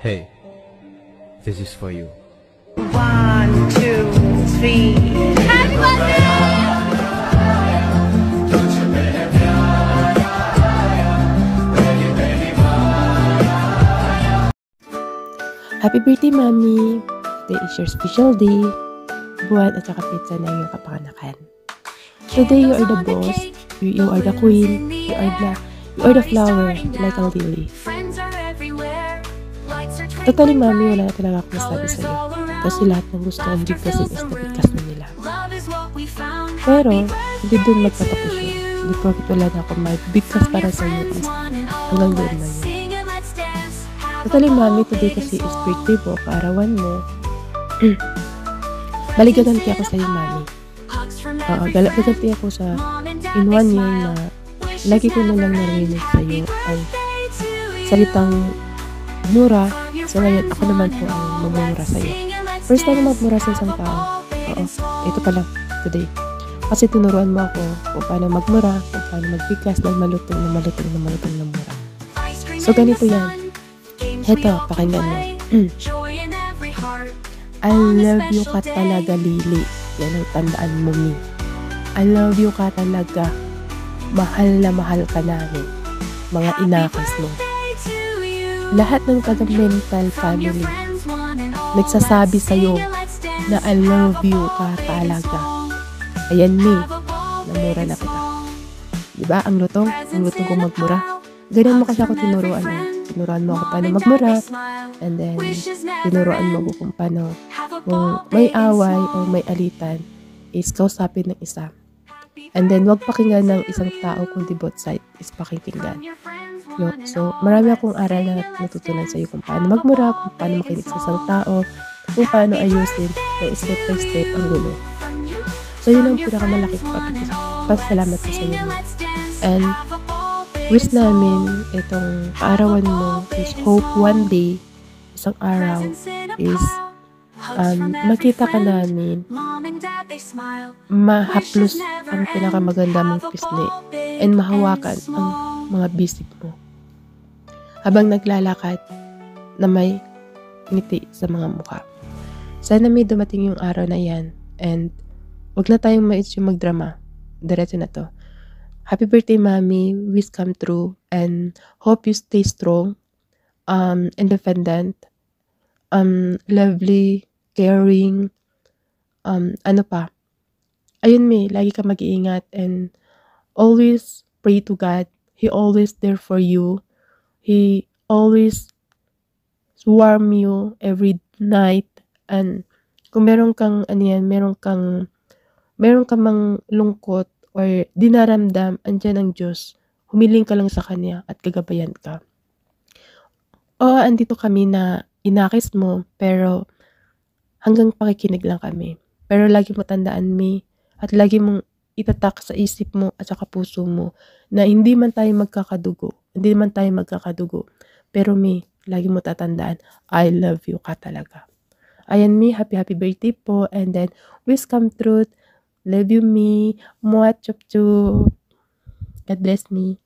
Hey, this is for you. 1, 2, 3. Happy birthday! Happy birthday, Mommy! Today is your special day. Buwan at saka pizza na iyong kapanganakan. Today, you are the boss. You are the queen. You are the flower, like a lily. Totally, Mommy, wala na talaga akong masabi sa'yo. Kasi lahat ng gusto kong bigkasin is nabigkas na nila. Pero, hindi dun magpatapos yun. Hindi porket wala na akong mabigkas para sa'yo is hanggang doon na yun. Totally, Mommy, today kasi is birthday mo, kaarawan mo. Baligaganti ako sa'yo, Mommy. Gaganti ako sa in 1 year na lagi ko na lang narinig sa'yo ang salitang mura. So ngayon, ako naman po ang mamumura sa'yo. First time magmura sa isang tao. Oo, ito pa lang, today. Kasi tinuruan mo ako kung paano magmura, kung paano magbigkas ng malutong na mura. So ganito yan. Heto, pakinggan mo. I love you ka talaga, Lily. Yan ang tandaan mo, Mi. I love you ka talaga. Mahal na mahal ka namin. Mga inakas mo. Lahat ng taga-mental family nagsasabi sa'yo na I love you ka talaga. Ayan, Mi. Namura na kita. Diba? Ang lutong ko magmura. Ganyan mo kasi ako tinuruan mo. Tinuruan mo ako paano magmura. And then, tinuruan mo ko kung paano kung may away o may alitan is kausapin ng isa. And then, wag pakinggan ng isang tao kundi both side is pakikinggan. So, marami akong aral na natutunan sa iyo kung paano magmura, kung paano makinig sa isang tao, kung paano ayusin ng step by step ang gulo. So, yun ang pinakamalaki pasalamat ko sa iyo. And, wish namin itong kaarawan mo is hope one day, isang araw, is makita ka namin, mahaplos ang pinakamaganda mong pisngi, and mahawakan ang mga bisig mo. Habang naglalakad na may ngiti sa mga mukha. Sana may dumating yung araw na yan, and wag na tayong magdrama. Diretso na to. Happy birthday, Mommy. Wish come true. And hope you stay strong, independent, lovely, caring, ano pa. Ayun, Mi, lagi ka mag-iingat and always pray to God. He always there for you. He always warm you every night. And kung meron kang, meron kang mang lungkot, or dinaramdam, andyan ang Diyos. Humiling ka lang sa Kanya at gagabayan ka. Oo, andito kami na inakis mo, pero hanggang pakikinig lang kami. Pero lagi mo tandaan, Mi, at lagi mong itatak sa isip mo at saka puso mo na hindi man tayo magkakadugo, pero Mi, lagi mo tatandaan, I love you ka talaga. Ayan, Mi, happy birthday po, and then wish come true. Love you, Mi. Mwah, chup chup. God bless me.